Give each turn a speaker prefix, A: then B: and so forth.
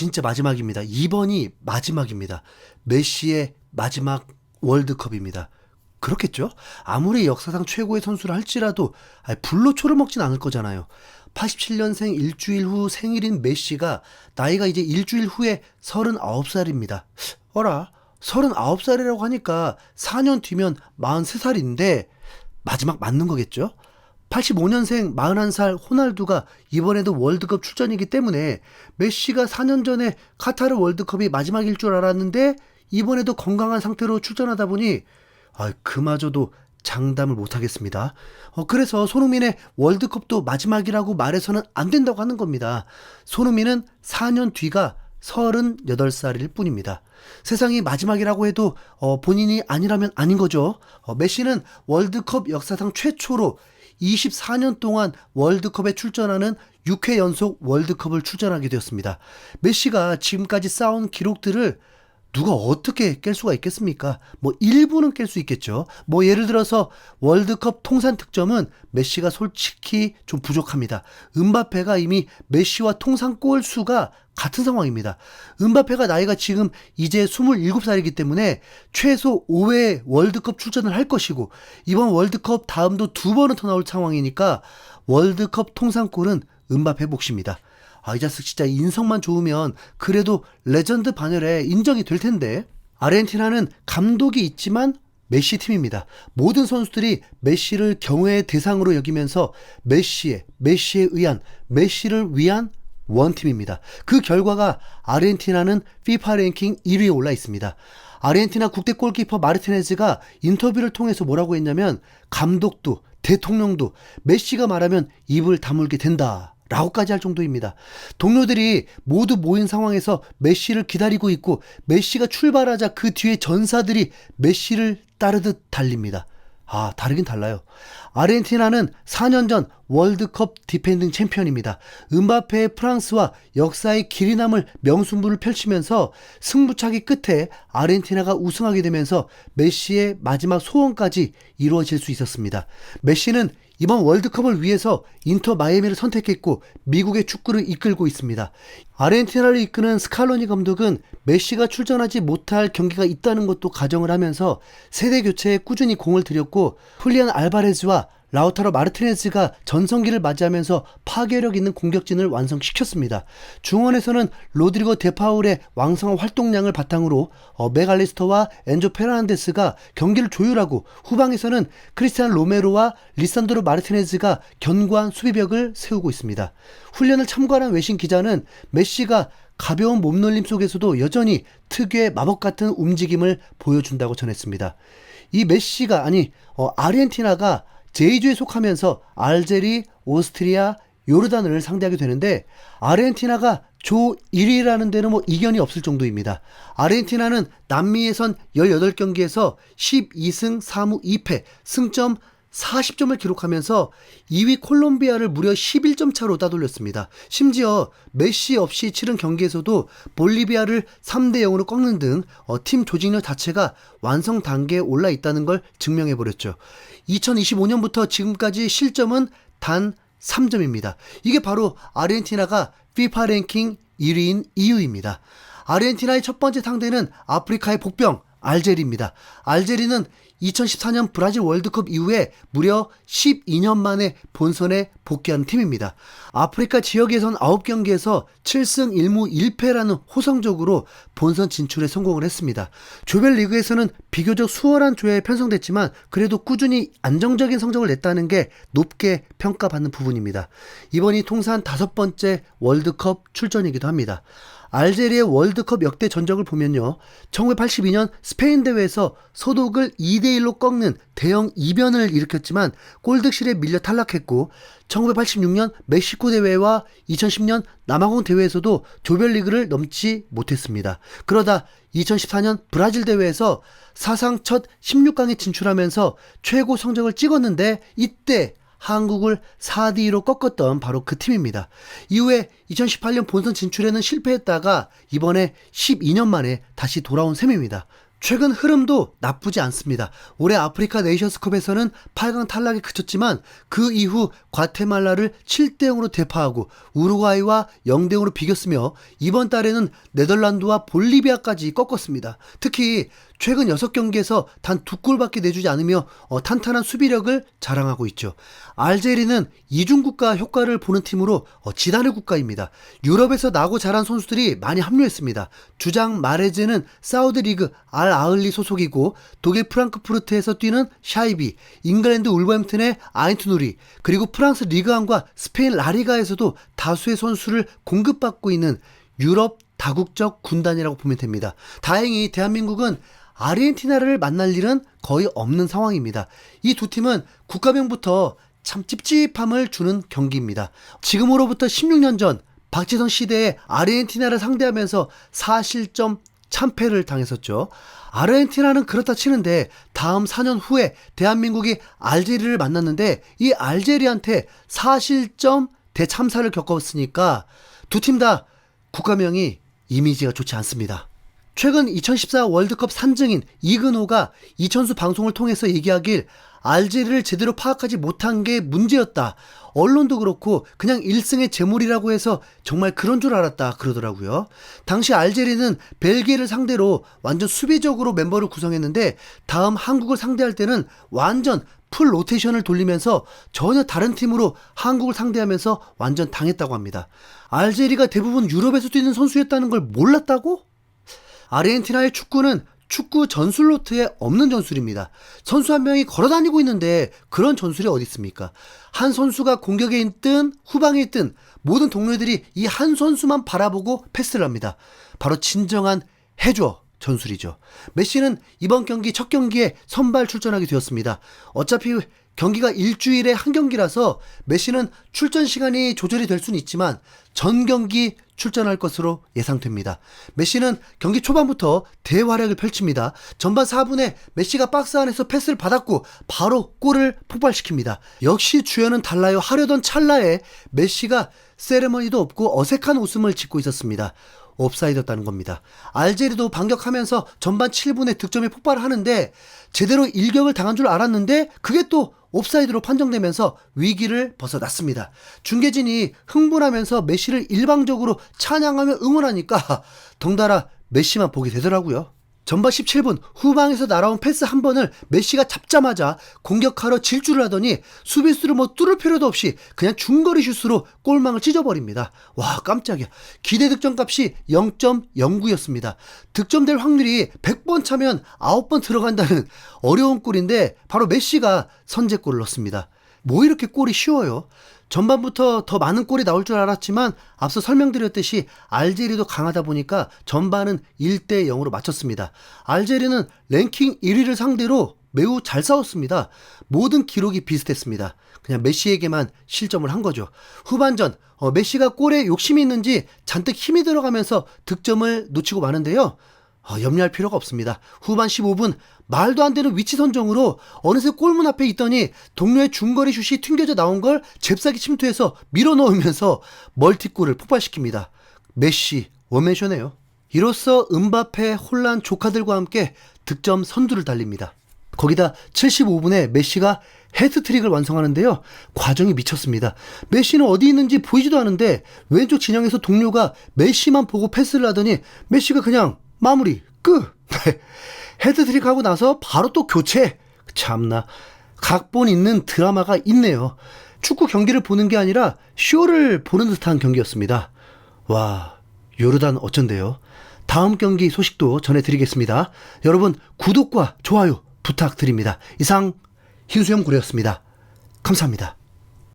A: 진짜 마지막입니다. 이번이 마지막입니다. 메시의 마지막 월드컵입니다. 그렇겠죠? 아무리 역사상 최고의 선수를 할지라도 불로초를 먹진 않을 거잖아요. 87년생 일주일 후 생일인 메시가 나이가 이제 일주일 후에 39살입니다. 어라, 39살이라고 하니까 4년 뒤면 43살인데 마지막 맞는 거겠죠? 85년생 41살 호날두가 이번에도 월드컵 출전이기 때문에 메시가 4년 전에 카타르 월드컵이 마지막일 줄 알았는데 이번에도 건강한 상태로 출전하다 보니 그마저도 장담을 못하겠습니다. 그래서 손흥민의 월드컵도 마지막이라고 말해서는 안 된다고 하는 겁니다. 손흥민은 4년 뒤가 38살일 뿐입니다. 세상이 마지막이라고 해도 본인이 아니라면 아닌 거죠. 메시는 월드컵 역사상 최초로 24년 동안 월드컵에 출전하는 6회 연속 월드컵을 출전하게 되었습니다. 메시가 지금까지 쌓은 기록들을 누가 어떻게 깰 수가 있겠습니까? 일부는 깰 수 있겠죠. 예를 들어서 월드컵 통산 득점은 메시가 솔직히 좀 부족합니다. 음바페가 이미 메시와 통산 골 수가 같은 상황입니다. 음바페가 나이가 지금 이제 27살이기 때문에 최소 5회 월드컵 출전을 할 것이고 이번 월드컵 다음도 2번은 더 나올 상황이니까 월드컵 통산골은 음바페 몫입니다. 이 자식 진짜 인성만 좋으면 그래도 레전드 반열에 인정이 될 텐데. 아르헨티나는 감독이 있지만 메시 팀입니다. 모든 선수들이 메시를 경외의 대상으로 여기면서 메시에 의한, 메시를 위한 원팀입니다. 그 결과가 아르헨티나는 FIFA 랭킹 1위에 올라 있습니다. 아르헨티나 국대 골키퍼 마르티네즈가 인터뷰를 통해서 뭐라고 했냐면 감독도 대통령도 메시가 말하면 입을 다물게 된다 라고까지 할 정도입니다. 동료들이 모두 모인 상황에서 메시를 기다리고 있고 메시가 출발하자 그 뒤에 전사들이 메시를 따르듯 달립니다. 다르긴 달라요. 아르헨티나는 4년 전 월드컵 디펜딩 챔피언입니다. 음바페의 프랑스와 역사의 길이 남을 명승부를 펼치면서 승부차기 끝에 아르헨티나가 우승하게 되면서 메시의 마지막 소원까지 이루어질 수 있었습니다. 메시는 이번 월드컵을 위해서 인터 마이애미를 선택했고 미국의 축구를 이끌고 있습니다. 아르헨티나를 이끄는 스칼로니 감독은 메시가 출전하지 못할 경기가 있다는 것도 가정을 하면서 세대 교체에 꾸준히 공을 들였고 훌리안 알바레즈와 라우타로 마르티네즈가 전성기를 맞이하면서 파괴력 있는 공격진을 완성시켰습니다. 중원에서는 로드리고 데파울의 왕성한 활동량을 바탕으로 맥알리스터와 엔조 페르난데스가 경기를 조율하고 후방에서는 크리스티안 로메로와 리산드로 마르티네즈가 견고한 수비벽을 세우고 있습니다. 훈련을 참관한 외신 기자는 메시가 가벼운 몸놀림 속에서도 여전히 특유의 마법 같은 움직임을 보여준다고 전했습니다. 이 메시가 아르헨티나가 J조에 속하면서 알제리, 오스트리아, 요르단을 상대하게 되는데 아르헨티나가 조 1위라는 데는 이견이 없을 정도입니다. 아르헨티나는 남미에선 18경기에서 12승 4무 2패, 승점 40점을 기록하면서 2위 콜롬비아를 무려 11점 차로 따돌렸습니다. 심지어 메시 없이 치른 경기에서도 볼리비아를 3대0으로 꺾는 등 팀 조직력 자체가 완성 단계에 올라 있다는 걸 증명해버렸죠. 2025년부터 지금까지 실점은 단 3점입니다. 이게 바로 아르헨티나가 FIFA 랭킹 1위인 이유입니다. 아르헨티나의 첫 번째 상대는 아프리카의 복병 알제리입니다. 알제리는 2014년 브라질 월드컵 이후에 무려 12년 만에 본선에 복귀한 팀입니다. 아프리카 지역에선 9경기에서 7승 1무 1패라는 호성적으로 본선 진출에 성공을 했습니다. 조별리그에서는 비교적 수월한 조에 편성됐지만 그래도 꾸준히 안정적인 성적을 냈다는 게 높게 평가받는 부분입니다. 이번이 통산 5번째 월드컵 출전이기도 합니다. 알제리의 월드컵 역대 전적을 보면요. 1982년 스페인 대회에서 소독을 2대1로 꺾는 대형 이변을 일으켰지만 골득실에 밀려 탈락했고 1986년 멕시코 대회와 2010년 남아공 대회에서도 조별리그를 넘지 못했습니다. 그러다 2014년 브라질 대회에서 사상 첫 16강에 진출하면서 최고 성적을 찍었는데 이때 한국을 4대2로 꺾었던 바로 그 팀입니다. 이후에 2018년 본선 진출에는 실패했다가 이번에 12년 만에 다시 돌아온 셈입니다. 최근 흐름도 나쁘지 않습니다. 올해 아프리카 네이션스컵에서는 8강 탈락에 그쳤지만 그 이후 과테말라를 7대0으로 대파하고 우루과이와 0대0으로 비겼으며 이번 달에는 네덜란드와 볼리비아까지 꺾었습니다. 특히 최근 6경기에서 단 2골밖에 내주지 않으며 탄탄한 수비력을 자랑하고 있죠. 알제리는 이중국가 효과를 보는 팀으로 지단의 국가입니다. 유럽에서 나고 자란 선수들이 많이 합류했습니다. 주장 마레즈는 사우드 리그 알 아흘리 소속이고 독일 프랑크푸르트에서 뛰는 샤이비, 잉글랜드 울버햄튼의 아인트 누리, 그리고 프랑스 리그안과 스페인 라리가에서도 다수의 선수를 공급받고 있는 유럽 다국적 군단이라고 보면 됩니다. 다행히 대한민국은 아르헨티나를 만날 일은 거의 없는 상황입니다. 이 두 팀은 국가명부터 참 찝찝함을 주는 경기입니다. 지금으로부터 16년 전 박지성 시대에 아르헨티나를 상대하면서 4실점 참패를 당했었죠. 아르헨티나는 그렇다 치는데 다음 4년 후에 대한민국이 알제리를 만났는데 이 알제리한테 4실점 대참사를 겪었으니까 두 팀 다 국가명이 이미지가 좋지 않습니다. 최근 2014 월드컵 산증인 이근호가 이천수 방송을 통해서 얘기하길 알제리를 제대로 파악하지 못한 게 문제였다. 언론도 그렇고 그냥 일승의 재물이라고 해서 정말 그런 줄 알았다 그러더라고요. 당시 알제리는 벨기에를 상대로 완전 수비적으로 멤버를 구성했는데 다음 한국을 상대할 때는 완전 풀 로테이션을 돌리면서 전혀 다른 팀으로 한국을 상대하면서 완전 당했다고 합니다. 알제리가 대부분 유럽에서 뛰는 선수였다는 걸 몰랐다고? 아르헨티나의 축구는 축구 전술 노트에 없는 전술입니다. 선수 한 명이 걸어다니고 있는데 그런 전술이 어디 있습니까? 한 선수가 공격에 있든 후방에 있든 모든 동료들이 이 한 선수만 바라보고 패스를 합니다. 바로 진정한 해줘 전술이죠. 메시는 이번 경기 첫 경기에 선발 출전하게 되었습니다. 어차피 경기가 일주일에 한 경기라서 메시는 출전 시간이 조절이 될 수는 있지만 전 경기 출전할 것으로 예상됩니다. 메시는 경기 초반부터 대활약을 펼칩니다. 전반 4분에 메시가 박스 안에서 패스를 받았고 바로 골을 폭발시킵니다. 역시 주연은 달라요 하려던 찰나에 메시가 세레머니도 없고 어색한 웃음을 짓고 있었습니다. 옵사이드였다는 겁니다. 알제리도 반격하면서 전반 7분에 득점이 폭발하는데 제대로 일격을 당한 줄 알았는데 그게 또 옵사이드로 판정되면서 위기를 벗어났습니다. 중계진이 흥분하면서 메시를 일방적으로 찬양하며 응원하니까 덩달아 메시만 보게 되더라고요. 전반 17분 후방에서 날아온 패스 한 번을 메시가 잡자마자 공격하러 질주를 하더니 수비수를 뚫을 필요도 없이 그냥 중거리 슛으로 골망을 찢어버립니다. 와 깜짝이야. 기대 득점값이 0.09였습니다. 득점될 확률이 100번 차면 9번 들어간다는 어려운 골인데 바로 메시가 선제골을 넣습니다. 뭐 이렇게 골이 쉬워요? 전반부터 더 많은 골이 나올 줄 알았지만 앞서 설명드렸듯이 알제리도 강하다 보니까 전반은 1대0으로 마쳤습니다. 알제리는 랭킹 1위를 상대로 매우 잘 싸웠습니다. 모든 기록이 비슷했습니다. 그냥 메시에게만 실점을 한 거죠. 후반전 메시가 골에 욕심이 있는지 잔뜩 힘이 들어가면서 득점을 놓치고 마는데요. 염려할 필요가 없습니다. 후반 15분 말도 안 되는 위치 선정으로 어느새 골문 앞에 있더니 동료의 중거리 슛이 튕겨져 나온 걸 잽싸게 침투해서 밀어넣으면서 멀티골을 폭발시킵니다. 메시 원맨쇼네요. 이로써 음바페, 홀란 조카들과 함께 득점 선두를 달립니다. 거기다 75분에 메시가 헤트트릭을 완성하는데요. 과정이 미쳤습니다. 메시는 어디 있는지 보이지도 않은데 왼쪽 진영에서 동료가 메시만 보고 패스를 하더니 메시가 그냥 마무리 끝. 헤드트릭 하고 나서 바로 또 교체. 참나 각본 있는 드라마가 있네요. 축구 경기를 보는 게 아니라 쇼를 보는 듯한 경기였습니다. 와 요르단 어쩐데요. 다음 경기 소식도 전해드리겠습니다. 여러분 구독과 좋아요 부탁드립니다. 이상 흰수염 구레였습니다. 감사합니다.